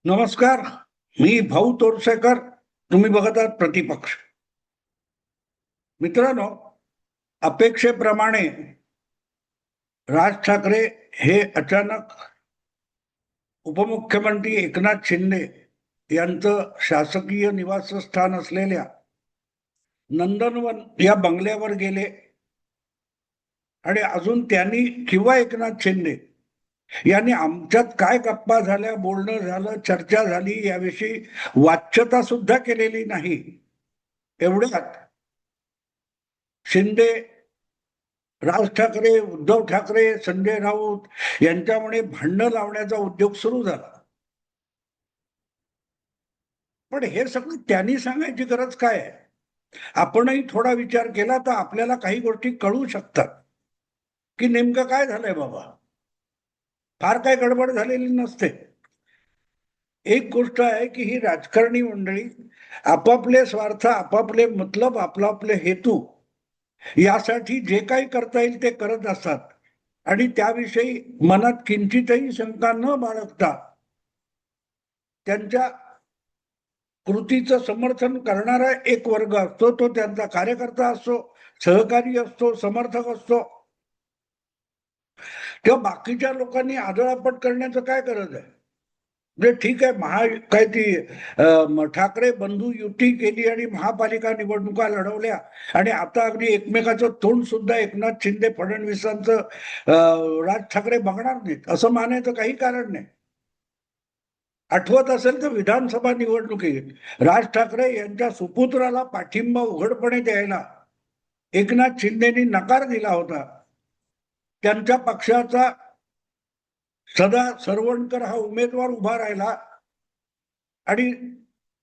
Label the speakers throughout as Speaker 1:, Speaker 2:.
Speaker 1: नमस्कार. मी भाऊ तोरसेकर. तुम्ही बघत आहात प्रतिपक्ष. मित्रांनो, अपेक्षेप्रमाणे राज ठाकरे हे अचानक उपमुख्यमंत्री एकनाथ शिंदे यांचं शासकीय निवासस्थान असलेल्या नंदनवन या बंगल्यावर गेले आणि अजून त्यांनी किंवा एकनाथ शिंदे यांनी आमच्यात काय गप्पा झाल्या, बोलणं झालं, चर्चा झाली याविषयी वाच्यता सुद्धा केलेली नाही. एवढ्यात शिंदे, राज ठाकरे, उद्धव ठाकरे, संजय राऊत यांच्यामुळे भांडणं लावण्याचा उद्योग सुरू झाला. पण हे सगळं त्यांनी सांगायची गरज काय आहे? आपणही थोडा विचार केला तर आपल्याला काही गोष्टी कळू शकतात की नेमकं काय झालंय बाबा. फार काय गडबड झालेली नसते. एक गोष्ट आहे की ही राजकारणी मंडळी आपापले स्वार्थ, आपापले मतलब, आपापले हेतू यासाठी जे काही करता येईल ते करत असतात आणि त्याविषयी मनात किंचितही शंका न बाळगता त्यांच्या कृतीचं समर्थन करणारा एक वर्ग असतो. तो त्यांचा कार्यकर्ता असतो, सहकारी असतो, समर्थक असतो. तेव्हा बाकीच्या लोकांनी आदळापट करण्याचं काय गरज आहे? म्हणजे ठीक आहे, काय ती ठाकरे बंधू युती केली आणि महापालिका निवडणुका लढवल्या आणि आता अगदी एकमेकाचं तोंड सुद्धा एकनाथ शिंदे, फडणवीसांचं राज ठाकरे बघणार नाहीत असं मानायचं काही कारण नाही. आठवत असेल तर विधानसभा निवडणुकीत राज ठाकरे यांच्या सुपुत्राला पाठिंबा उघडपणे द्यायला एकनाथ शिंदेनी नकार दिला होता. त्यांच्या पक्षाचा सदा सरवणकर हा उमेदवार उभा राहिला आणि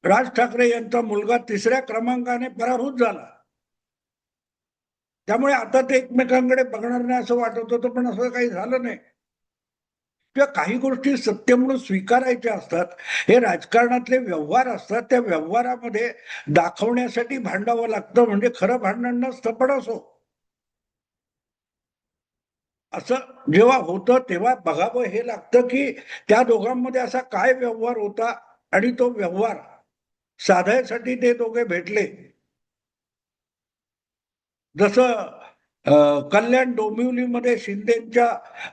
Speaker 1: राज ठाकरे यांचा मुलगा तिसऱ्या क्रमांकाने पराभूत झाला. त्यामुळे आता ते एकमेकांकडे बघणार नाही असं वाटत होतं, पण असं काही झालं नाही. किंवा काही गोष्टी सत्य म्हणून स्वीकारायच्या असतात. हे राजकारणातले व्यवहार असतात. त्या व्यवहारामध्ये दाखवण्यासाठी भांडावं लागतं, म्हणजे खरं भांडण नसतं. पण असो, असं जेव्हा होतं तेव्हा बघावं हे लागतं की त्या दोघांमध्ये असा काय व्यवहार होता आणि तो व्यवहार साधायसाठी ते दोघे भेटले. जसं कल्याण डोंबिवलीमध्ये शिंदेच्या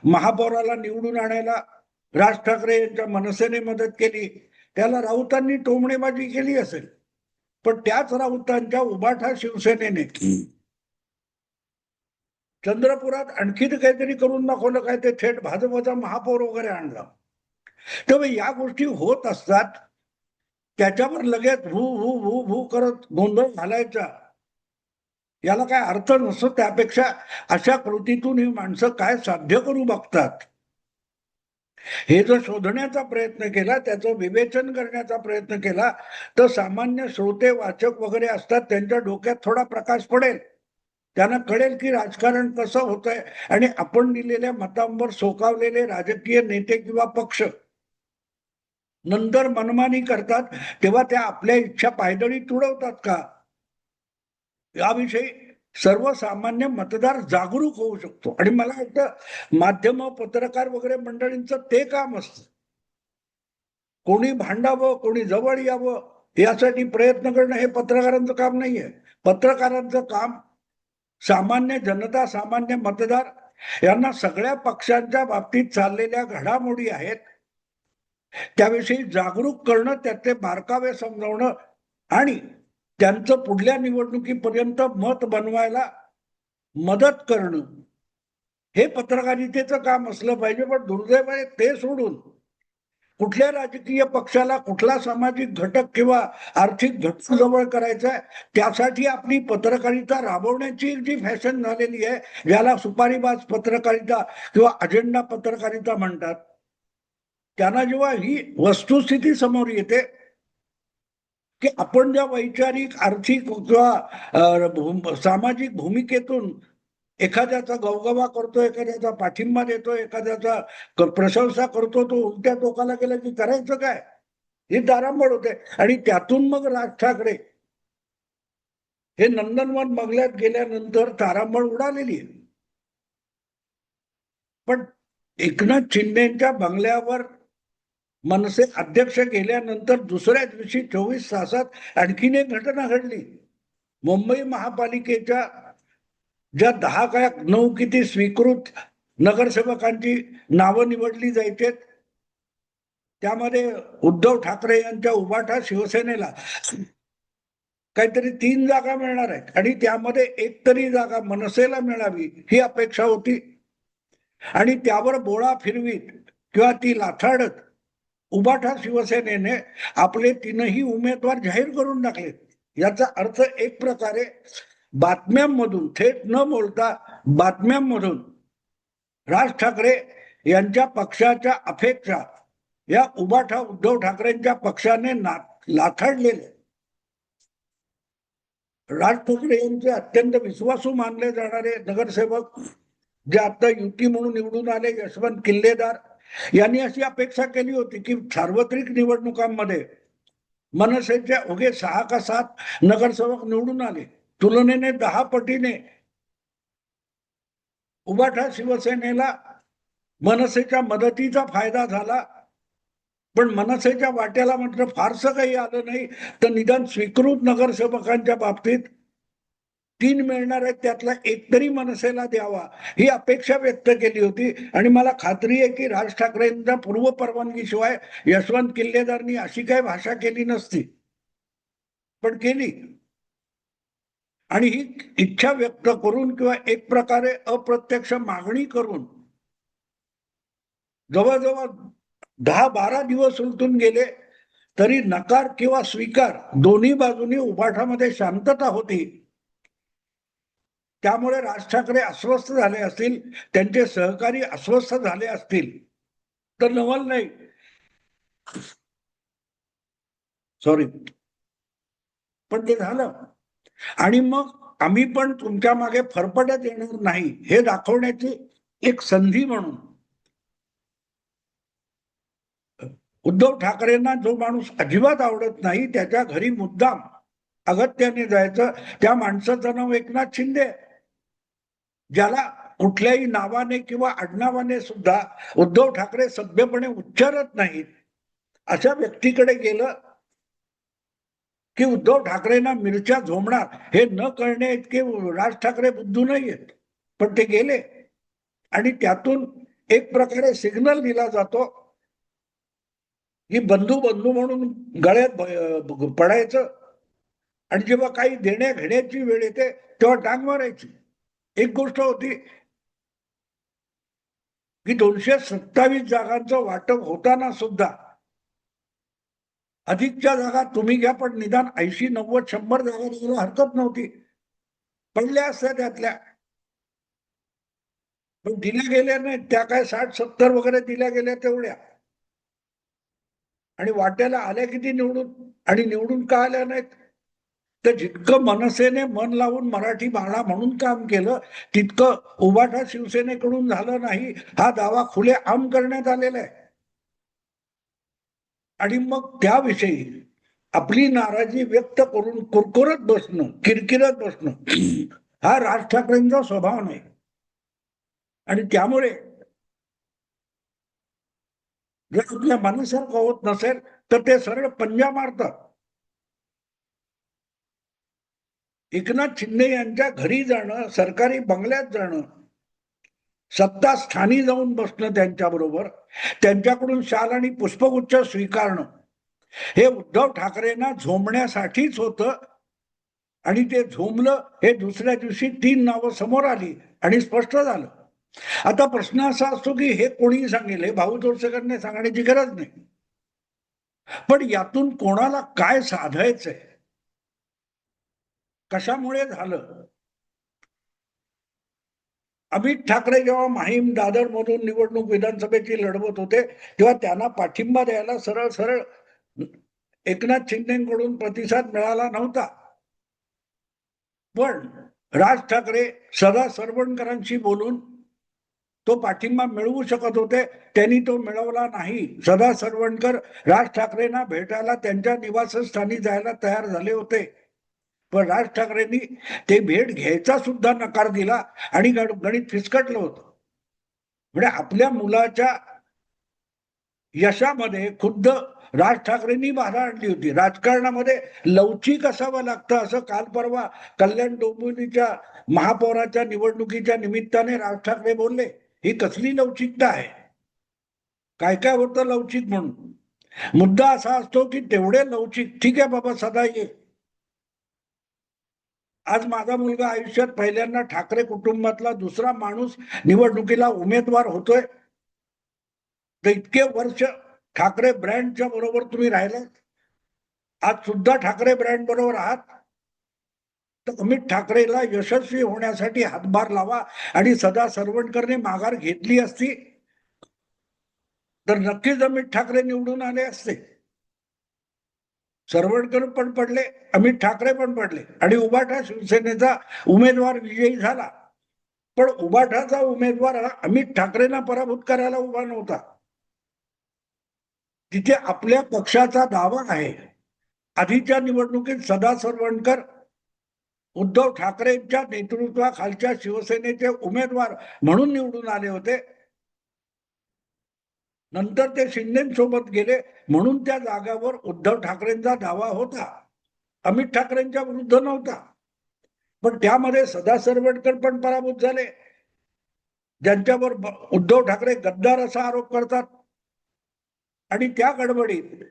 Speaker 1: महापौराला निवडून आणायला राज ठाकरे यांच्या मनसेने मदत केली, त्याला राऊतांनी टोमणेबाजी केली असेल. पण त्याच राऊतांच्या उबाठा शिवसेनेने चंद्रपुरात आणखी काहीतरी करून दाखवलं, काय ते थेट भाजपचा महापौर वगैरे आणला. तेव्हा या गोष्टी होत असतात. त्याच्यावर लगेच भू भू भू भू करत गोंधळ घालायचा याला काय अर्थ नसतो. त्यापेक्षा अशा कृतीतून ही माणसं काय साध्य करू बघतात हे जर शोधण्याचा प्रयत्न केला, त्याचं विवेचन करण्याचा प्रयत्न केला तर सामान्य श्रोते, वाचक वगैरे असतात, त्यांच्या डोक्यात थोडा प्रकाश पडेल. त्यांना कळेल की राजकारण कसं होतंय आणि आपण दिलेल्या मतांवर सोकावलेले राजकीय नेते किंवा पक्ष नंतर मनमानी करतात तेव्हा त्या आपल्या इच्छा पायदळी तुडवतात का, याविषयी सर्वसामान्य मतदार जागरूक होऊ शकतो. आणि मला वाटतं माध्यम, पत्रकार वगैरे मंडळींचं ते काम असतं. कोणी भांडावं, कोणी जवळ यावं यासाठी प्रयत्न करणं हे पत्रकारांचं काम नाहीये. पत्रकारांचं काम सामान्य जनता, सामान्य मतदार यांना सगळ्या पक्षांच्या बाबतीत चाललेल्या घडामोडी आहेत त्याविषयी जागरूक करणं, त्यातले बारकावे समजावणं आणि त्यांचं पुढल्या निवडणुकीपर्यंत मत बनवायला मदत करणं हे पत्रकारितेचं काम असलं पाहिजे. पण दुर्दैवाने ते सोडून कुठल्या राजकीय पक्षाला कुठला सामाजिक घटक किंवा आर्थिक घटक जवळ करायचा आहे त्यासाठी आपली पत्रकारिता राबवण्याची जी फॅशन झालेली आहे, ज्याला सुपारीबाज पत्रकारिता किंवा अजेंडा पत्रकारिता म्हणतात, त्यांना जेव्हा ही वस्तुस्थिती समोर येते की आपण ज्या वैचारिक, आर्थिक किंवा सामाजिक भूमिकेतून एखाद्याचा गवगवा करतो, एखाद्याचा पाठिंबा देतो, एखाद्याचा प्रशंसा करतो, तो उलट्या टोकाला गेला की करायचं काय, ही तारांबळ होते. आणि त्यातून मग राज ठाकरे हे नंदनवन बंगल्यात गेल्यानंतर तारांबळ उडालेली आहे. पण एकनाथ शिंदेच्या बंगल्यावर मनसे अध्यक्ष गेल्यानंतर दुसऱ्या दिवशी 24 तासात आणखीन एक घटना घडली. मुंबई महापालिकेच्या ज्या 10 काय 9 किती स्वीकृत नगरसेवकांची नावं निवडली जायचे, त्यामध्ये उद्धव ठाकरे यांच्या उभाटा शिवसेनेला काहीतरी 3 जागा मिळणार आहेत आणि त्यामध्ये एक तरी जागा मनसेला मिळावी ही अपेक्षा होती. आणि त्यावर बोळा फिरवीत किंवा ती लाथाडत उभाटा शिवसेनेने आपले 3ही उमेदवार जाहीर करून टाकले. याचा अर्थ एक प्रकारे बातम्यांमधून, थेट न बोलता बातम्यांमधून राज ठाकरे यांच्या पक्षाच्या अपेक्षा या उभाटा उद्धव ठाकरेंच्या पक्षाने लाथाडलेले. राज ठाकरे यांचे अत्यंत विश्वासू मानले जाणारे नगरसेवक जे आता युती म्हणून निवडून आले, यशवंत किल्लेदार यांनी अशी अपेक्षा केली होती की सार्वत्रिक निवडणुकांमध्ये मनसेचे अवघे 6 का 7 नगरसेवक निवडून आले. तुलनेने 10 पटीने उभाटा शिवसेनेला मनसेच्या मदतीचा फायदा झाला. पण मनसेच्या वाट्याला मात्र फारसं काही आलं नाही. तर निदान स्वीकृत नगरसेवकांच्या बाबतीत 3 मिळणार आहेत, त्यातला एक तरी मनसेला द्यावा ही अपेक्षा व्यक्त केली होती. आणि मला खात्री आहे की राज ठाकरेंच्या पूर्व परवानगीशिवाय यशवंत किल्लेदारनी अशी काही भाषा केली नसती, पण केली. आणि ही इच्छा व्यक्त करून किंवा एक प्रकारे अप्रत्यक्ष मागणी करून जवळजवळ 10-12 दिवस उलटून गेले तरी नकार किंवा स्वीकार दोन्ही बाजूनी उभाटामध्ये शांतता होती. त्यामुळे राज ठाकरे अस्वस्थ झाले असतील, त्यांचे सहकारी अस्वस्थ झाले असतील तर नवल नाही. सॉरी, पण ते झालं. आणि मग आम्ही पण तुमच्या मागे फरफटत येणार नाही हे दाखवण्याची एक संधी म्हणून उद्धव ठाकरेंना जो माणूस अजिबात आवडत नाही त्याच्या घरी मुद्दाम अगत्याने जायचं, त्या माणसाचं नाव एकनाथ शिंदे, ज्याला कुठल्याही नावाने किंवा आडनावाने सुद्धा उद्धव ठाकरे सभ्यपणे उच्चारत नाहीत, अशा व्यक्तीकडे गेलं की उद्धव ठाकरेंना मिरच्या झोमणार हे न कळणे इतके राज ठाकरे बुद्धू नाहीयेत. पण ते गेले आणि त्यातून एक प्रकारे सिग्नल दिला जातो की बंधू बंधू म्हणून गळ्यात पडायचं आणि जेव्हा काही देण्या घेण्याची वेळ येते तेव्हा टांग मारायची. एक गोष्ट होती की 227 जागांचं वाटप होताना सुद्धा अधिकच्या जागा तुम्ही घ्या, पण निदान 80, 90, 100 जागा द्यायला हरकत नव्हती. पडल्या असत्या त्यातल्या, पण दिल्या गेल्या नाहीत. त्या काय 60-70 वगैरे दिल्या गेल्या तेवढ्या. आणि वाट्याला आल्या किती निवडून, आणि निवडून का आल्या नाहीत? तर जितकं मनसेने मन लावून मराठी बाळा म्हणून काम केलं तितकं उभाटा शिवसेनेकडून झालं नाही, हा दावा खुलेआम करण्यात आलेला आहे. आणि मग त्याविषयी आपली नाराजी व्यक्त करून कुरकुरत बसणं, किरकिरत बसणं हा राज ठाकरेंचा स्वभाव नाही. आणि त्यामुळे जर आपल्या मनासारखं होत नसेल तर ते सरळ पंजा मारतात. एकनाथ शिंदे यांच्या घरी जाणं, सरकारी बंगल्यात जाणं, सत्ता स्थानी जाऊन बसणं त्यांच्याबरोबर, त्यांच्याकडून शाल आणि पुष्पगुच्छ स्वीकारणं हे उद्धव ठाकरेंना झोमण्यासाठीच होतं. आणि ते झोमलं हे दुसऱ्या दिवशी 3 नावं समोर आली आणि स्पष्ट झालं. आता प्रश्न असा असतो की हे कोणी सांगेल, हे भाऊ तोरसेकरने सांगण्याची गरज नाही. पण यातून कोणाला काय साधायचंय, कशामुळे झालं? अमित ठाकरे जेव्हा माहीम दादर मधून निवडणूक विधानसभेची लढवत होते तेव्हा त्यांना पाठिंबा द्यायला सरळ सरळ एकनाथ शिंदेकडून प्रतिसाद मिळाला नव्हता. पण राज ठाकरे सदा सरवणकरांशी बोलून तो पाठिंबा मिळवू शकत होते, त्यांनी तो मिळवला नाही. सदा सरवणकर राज ठाकरेंना भेटायला त्यांच्या निवासस्थानी जायला तयार झाले होते, पण राज ठाकरेंनी ते भेट घ्यायचा सुद्धा नकार दिला आणि गणित फिसकटलं होतं. म्हणजे आपल्या मुलाच्या यशामध्ये खुद्द राज ठाकरेंनी बाधा आणली होती. राजकारणामध्ये लवचिक असावं लागतं असं काल परवा कल्याण डोंबिवलीच्या महापौराच्या निवडणुकीच्या निमित्ताने राज ठाकरे बोलले. ही कसली लवचिकता आहे? काय काय होतं लवचिक म्हणून. मुद्दा असा असतो की तेवढे लवचिक, ठीक आहे बाबा सदा ये. आज माझा मुलगा आयुष्यात पहिल्यांदा ठाकरे कुटुंबातला दुसरा माणूस निवडणुकीला उमेदवार होतोय. तर इतके वर्ष ठाकरे ब्रँडच्या बरोबर तुम्ही राहिले, आज सुद्धा ठाकरे ब्रँड बरोबर आहात, तर अमित ठाकरेला यशस्वी होण्यासाठी हातभार लावा. आणि सदा सरवणकरने माघार घेतली असती तर नक्कीच अमित ठाकरे निवडून आले असते. सरवणकर पण पडले, अमित ठाकरे पण पडले आणि उबाटा शिवसेनेचा उमेदवार विजयी झाला. पण उबाटाचा उमेदवार हा अमित ठाकरेंना पराभूत करायला उभा नव्हता. तिथे आपल्या पक्षाचा दावा आहे. आधीच्या निवडणुकीत सदा सरवणकर उद्धव ठाकरेंच्या नेतृत्वाखालच्या शिवसेनेचे उमेदवार म्हणून निवडून आले होते. नंतर ते शिंदेसोबत गेले म्हणून त्या जागावर उद्धव ठाकरेंचा दावा होता, अमित ठाकरेंच्या विरुद्ध नव्हता. पण त्यामध्ये सदा सरवणकर पण पराभूत झाले, ज्यांच्यावर उद्धव ठाकरे गद्दार असा आरोप करतात. आणि त्या गडबडीत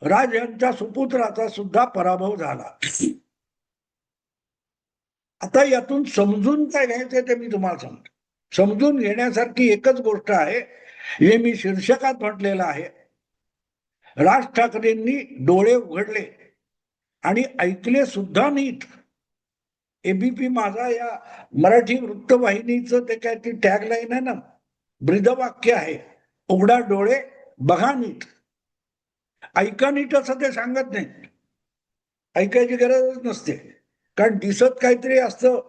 Speaker 1: राज यांच्या सुपुत्राचा सुद्धा पराभव झाला. आता यातून समजून काय घ्यायचंय ते मी तुम्हाला सांगतो. समजून घेण्यासारखी एकच गोष्ट आहे, हे मी शीर्षकात म्हटलेलं आहे. राज ठाकरेंनी डोळे उघडले आणि ऐकले सुद्धा नीट. एबीपी माझा या मराठी वृत्तवाहिनीचं ते काय ती टॅगलाईन आहे ना, ब्रीदवाक्य आहे, उघडा डोळे बघा नीट. ऐका नीट असं ते सांगत नाही, ऐकायची गरजच नसते, कारण दिसत काहीतरी असतं,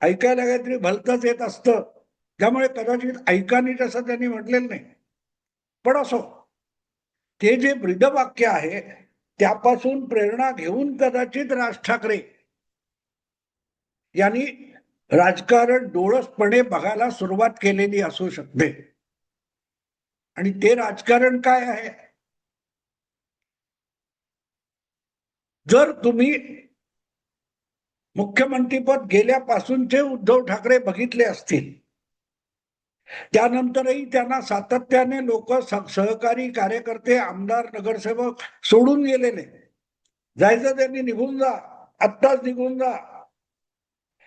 Speaker 1: ऐकायला काहीतरी भलतंच येत असतं, त्यामुळे कदाचित ऐका नीट असं त्यांनी म्हटलेलं नाही. पण असो, ते जे ब्रीदवाक्य आहे त्यापासून प्रेरणा घेऊन कदाचित राज ठाकरे यांनी राजकारण डोळसपणे बघायला सुरुवात केलेली असू शकते. आणि ते राजकारण काय आहे? जर तुम्ही मुख्यमंत्रीपद गेल्यापासूनचे उद्धव ठाकरे बघितले असतील, त्यानंतरही त्यांना सातत्याने लोक सहकारी कार्यकर्ते आमदार नगरसेवक सोडून गेलेले. जायचं त्यांनी निघून जा, आत्ताच निघून जा,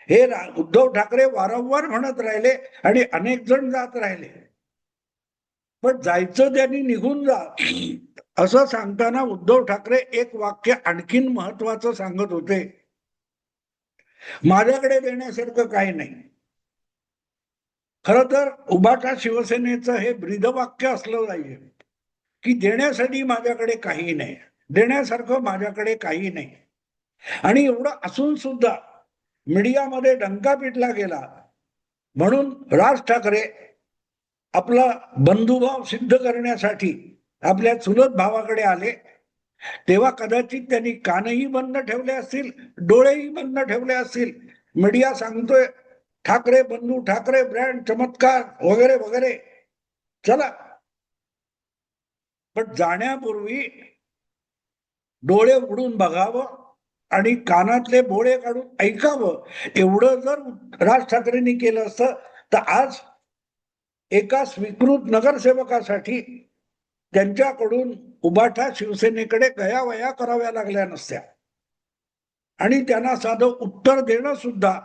Speaker 1: हे उद्धव ठाकरे वारंवार म्हणत राहिले आणि अनेक जण जात राहिले. पण जायचं त्यांनी निघून जा असं सांगताना उद्धव ठाकरे एक वाक्य आणखीन महत्वाचं सांगत होते, माझ्याकडे देण्यासारखं काही नाही. खर तर उबाटा शिवसेनेचं हे ब्रीदवाक्य असलं पाहिजे की देण्यासाठी माझ्याकडे काही नाही, देण्यासारखं माझ्याकडे काही नाही. आणि एवढं असून सुद्धा मीडियामध्ये डंका पिटला गेला म्हणून राज ठाकरे आपला बंधुभाव सिद्ध करण्यासाठी आपल्या चुलत भावाकडे आले. तेव्हा कदाचित त्यांनी कानही बंद ठेवले असतील, डोळेही बंद ठेवले असतील. मीडिया सांगतोय ठाकरे बंधू, ठाकरे ब्रँड, चमत्कार वगैरे वगैरे. चला, पण जाण्यापूर्वी डोळे उघडून बघावं आणि कानातले बोळे काढून ऐकावं. एवढं जर राज ठाकरेंनी केलं असतं तर आज एका स्वीकृत नगरसेवकासाठी त्यांच्याकडून उबाटा शिवसेनेकडे गयावया कराव्या लागल्या नसत्या आणि त्यांना साधं उत्तर देणं सुद्धा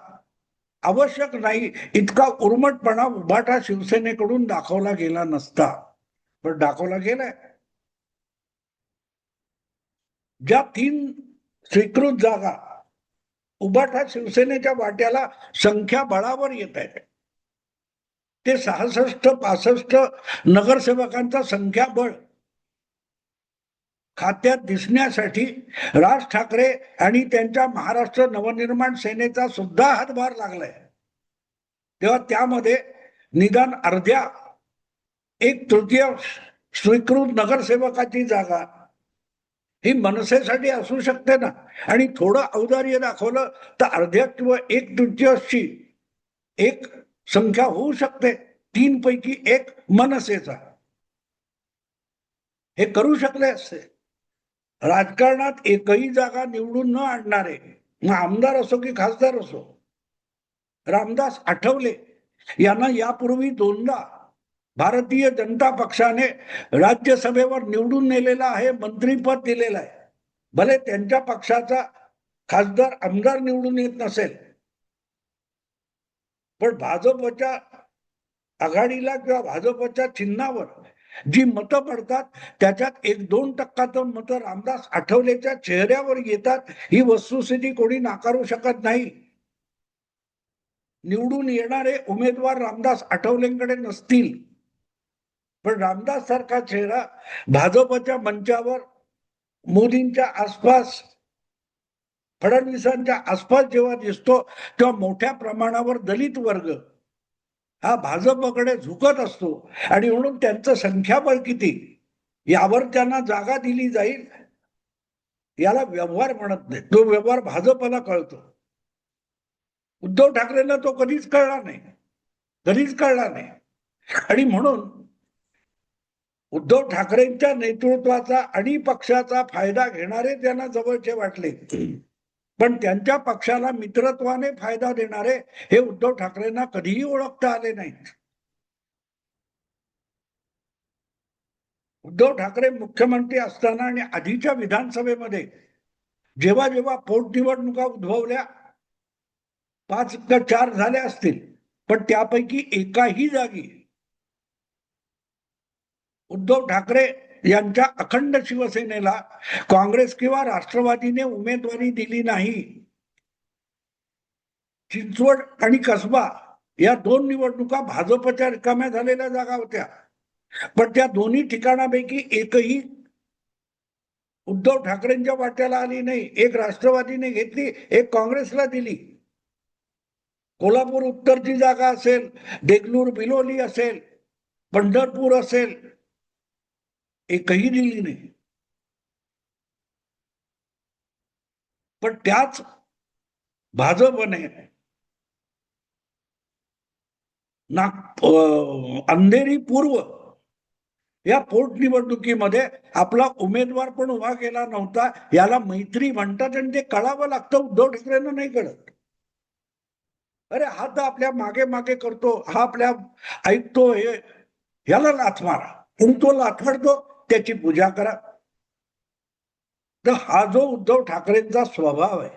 Speaker 1: आवश्यक नाही इतका उर्मटपणा उबाटा शिवसेनेकडून दाखवला गेला नसता. पण दाखवला गेलाय. ज्या 3 स्वीकृत जागा उबाटा शिवसेनेच्या वाट्याला संख्या बळावर येत आहेत, ते 66-65 नगरसेवकांचा संख्याबळ खात्यात दिसण्यासाठी राज ठाकरे आणि त्यांच्या महाराष्ट्र नवनिर्माण सेनेचा सुद्धा हातभार लागलाय. तेव्हा त्यामध्ये निदान अर्ध्या 1/3 स्वीकृत नगरसेवकाची जागा ही मनसेसाठी असू शकते ना. आणि थोडं औदार्य दाखवलं तर अर्ध्या किंवा 1/3ची एक संख्या होऊ शकते, 3 पैकी 1 मनसेचा. हे करू शकले असते. राजकारणात एकही जागा निवडून न आणणारे, मग आमदार असो की खासदार असो, रामदास आठवले यांना यापूर्वी 2दा भारतीय जनता पक्षाने राज्यसभेवर निवडून नेलेला आहे, मंत्रीपद दिलेलं आहे. भले त्यांच्या पक्षाचा खासदार आमदार निवडून येत नसेल, पण भाजपच्या आघाडीला किंवा भाजपच्या चिन्हावर जी मतं पडतात त्याच्यात 1-2% तर मतं रामदास आठवलेच्या चेहऱ्यावर येतात, ही वस्तुस्थिती कोणी नाकारू शकत नाही. निवडून येणारे उमेदवार रामदास आठवलेंकडे नसतील, पण रामदास सारखा चेहरा भाजपच्या मंचावर मोदींच्या आसपास, फडणवीसांच्या आसपास जेव्हा दिसतो तेव्हा मोठ्या प्रमाणावर दलित वर्ग हा भाजपकडे झुकत असतो. आणि म्हणून त्यांचं संख्याबळ किती यावर त्यांना जागा दिली जाईल याला व्यवहार म्हणत नाही, तो व्यवहार भाजपला कळतो. उद्धव ठाकरेंना तो कधीच कळला नाही, कधीच कळला नाही. आणि म्हणून उद्धव ठाकरेंच्या नेतृत्वाचा आणि पक्षाचा फायदा घेणारे त्यांना जवळचे वाटले, पण त्यांच्या पक्षाला मित्रत्वाने फायदा देणारे हे उद्धव ठाकरेंना कधीही ओळखता आले नाहीत. उद्धव ठाकरे मुख्यमंत्री असताना आणि आधीच्या विधानसभेमध्ये जेव्हा जेव्हा पोटनिवडणुका उद्भवल्या, 5 का 4 झाल्या असतील, पण त्यापैकी एकाही जागी उद्धव ठाकरे यांच्या अखंड शिवसेनेला काँग्रेस किंवा राष्ट्रवादीने उमेदवारी दिली नाही. चिंचवड आणि कसबा या 2 निवडणुका भाजपच्या रिकाम्या झालेल्या जागा होत्या, पण त्या दोन्ही ठिकाणापैकी एकही उद्धव ठाकरेंच्या वाट्याला आली नाही. एक राष्ट्रवादीने घेतली, एक काँग्रेसला दिली. कोल्हापूर उत्तरची जागा असेल, देगलूर बिलोली असेल, पंढरपूर असेल, एकही दिली नाही. पण त्याच भाजपने अंधेरी पूर्व या पोटनिवडणुकीमध्ये आपला उमेदवार पण उभा केला नव्हता. याला मैत्री म्हणतात आणि ते कळावं लागतं. उद्धव ठाकरेंना नाही कळत. अरे हा तर आपल्या मागे मागे करतो, हा आपल्या ऐकतो, हे याला लाथ मारा. तो लाथाडतो त्याची पूजा करा. तर हा जो उद्धव ठाकरेंचा स्वभाव आहे,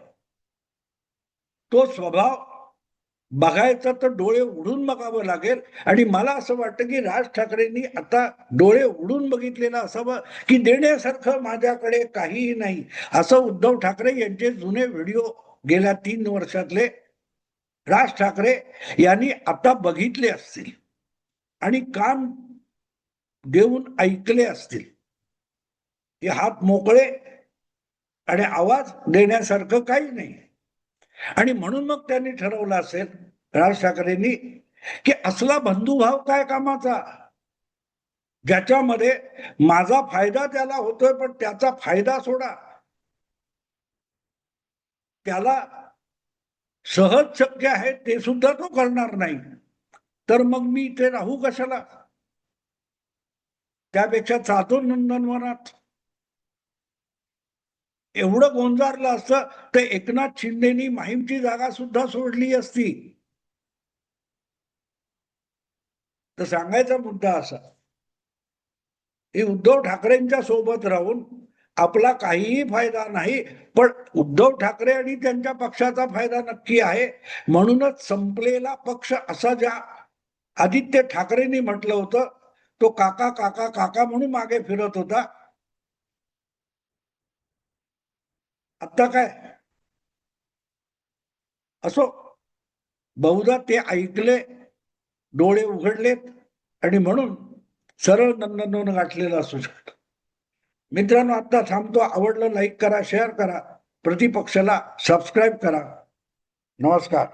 Speaker 1: तो स्वभाव बघायचा तर डोळे उघडून बघावं लागेल. आणि मला असं वाटतं की राज ठाकरेंनी आता डोळे उघडून बघितलेलं असावं की देण्यासारखं माझ्याकडे काहीही नाही. असं उद्धव ठाकरे यांचे जुने व्हिडिओ गेल्या 3 वर्षातले राज ठाकरे यांनी आता बघितले असतील आणि कान देऊन ऐकले असतील. हे हात मोकळे आणि आवाज देण्यासारखं काही नाही. आणि म्हणून मग त्यांनी ठरवलं असेल, राज ठाकरेंनी, की असला बंधुभाव काय कामाचा, ज्याच्यामध्ये माझा फायदा त्याला होतोय पण त्याचा फायदा सोडा, त्याला सहज शक्य आहे ते सुद्धा तो करणार नाही, तर मग मी इथे राहू कशाला. त्यापेक्षा जातो नंदनवनात. एवढं गोंजारलं असतं तर एकनाथ शिंदेनी माहीमची जागा सुद्धा सोडली असती. तर सांगायचा मुद्दा असा, हे उद्धव ठाकरेंच्या सोबत राहून आपला काहीही फायदा नाही, पण उद्धव ठाकरे आणि त्यांच्या पक्षाचा फायदा नक्की आहे. म्हणूनच संपलेला पक्ष असा ज्या आदित्य ठाकरेंनी म्हटलं होतं, तो काका काका काका म्हणून मागे फिरत होता. आता काय असो, बहुधा ते ऐकले, डोळे उघडलेत आणि म्हणून सरळ नंदनवन गाठलेलं असू शकतं. मित्रांनो, आता थांबतो. आवडलं लाईक करा, शेअर करा, प्रतिपक्षाला सबस्क्राईब करा. नमस्कार.